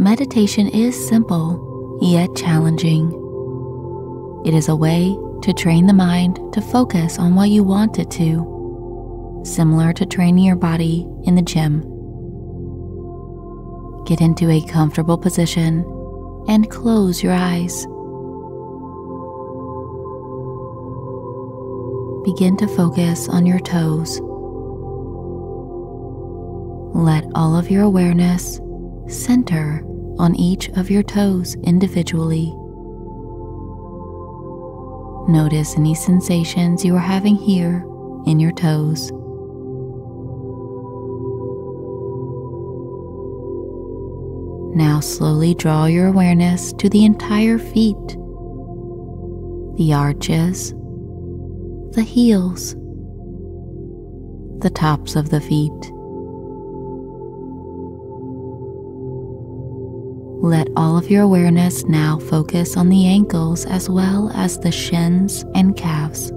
Meditation is simple, yet challenging. It is a way to train the mind to focus on what you want it to, similar to training your body in the gym. Get into a comfortable position and close your eyes. Begin to focus on your toes. Let all of your awareness center on each of your toes individually. Notice any sensations you are having here in your toes. Now slowly draw your awareness to the entire feet, the arches, the heels, the tops of the feet. Let all of your awareness now focus on the ankles as well as the shins and calves.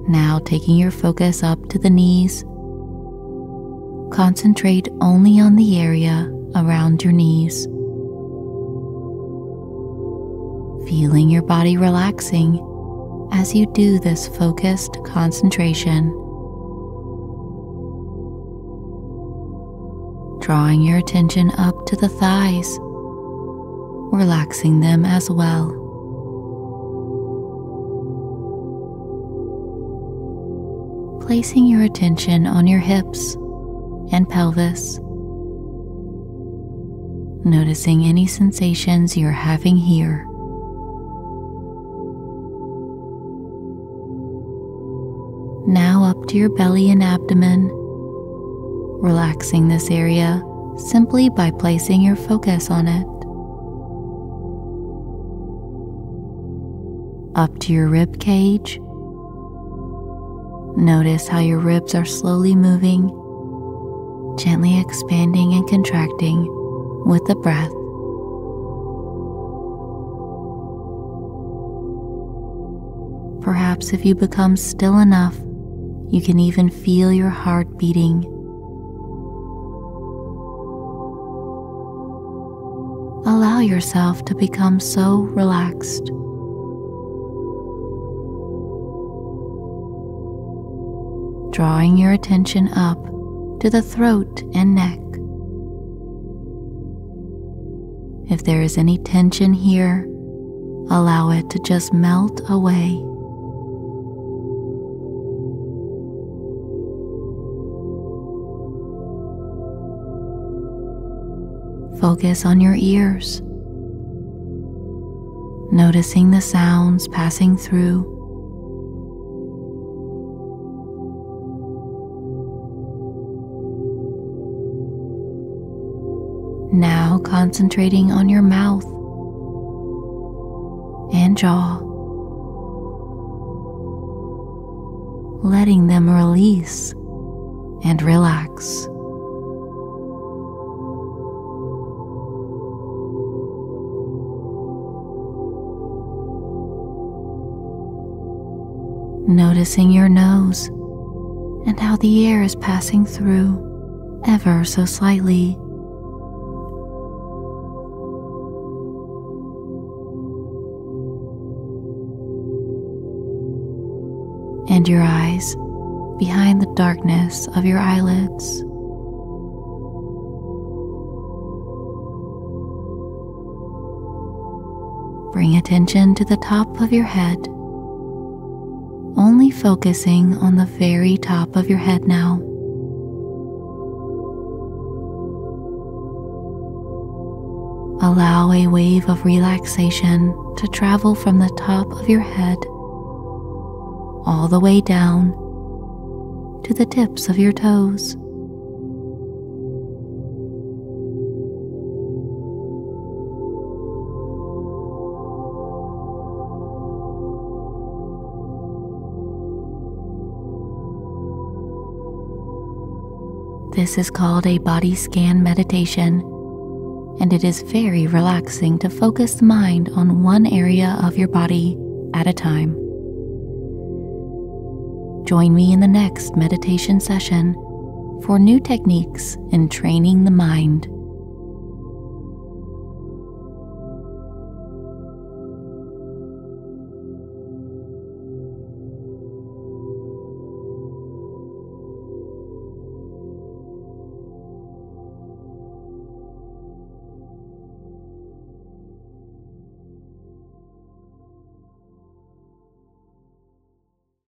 Now taking your focus up to the knees, concentrate only on the area around your knees. Feeling your body relaxing as you do this focused concentration. Drawing your attention up to the thighs, relaxing them as well. Placing your attention on your hips and pelvis, noticing any sensations you're having here. Now up to your belly and abdomen, relaxing this area simply by placing your focus on it. Up to your rib cage, notice how your ribs are slowly moving, gently expanding and contracting with the breath. Perhaps if you become still enough, you can even feel your heart beating. Allow yourself to become so relaxed. Drawing your attention up to the throat and neck. If there is any tension here, allow it to just melt away. Focus on your ears, noticing the sounds passing through. Now concentrating on your mouth and jaw, letting them release and relax. Noticing your nose and how the air is passing through ever so slightly. And your eyes behind the darkness of your eyelids. Bring attention to the top of your head, only focusing on the very top of your head now. Allow a wave of relaxation to travel from the top of your head all the way down to the tips of your toes. This is called a body scan meditation, and it is very relaxing to focus the mind on one area of your body at a time. Join me in the next meditation session for new techniques in training the mind.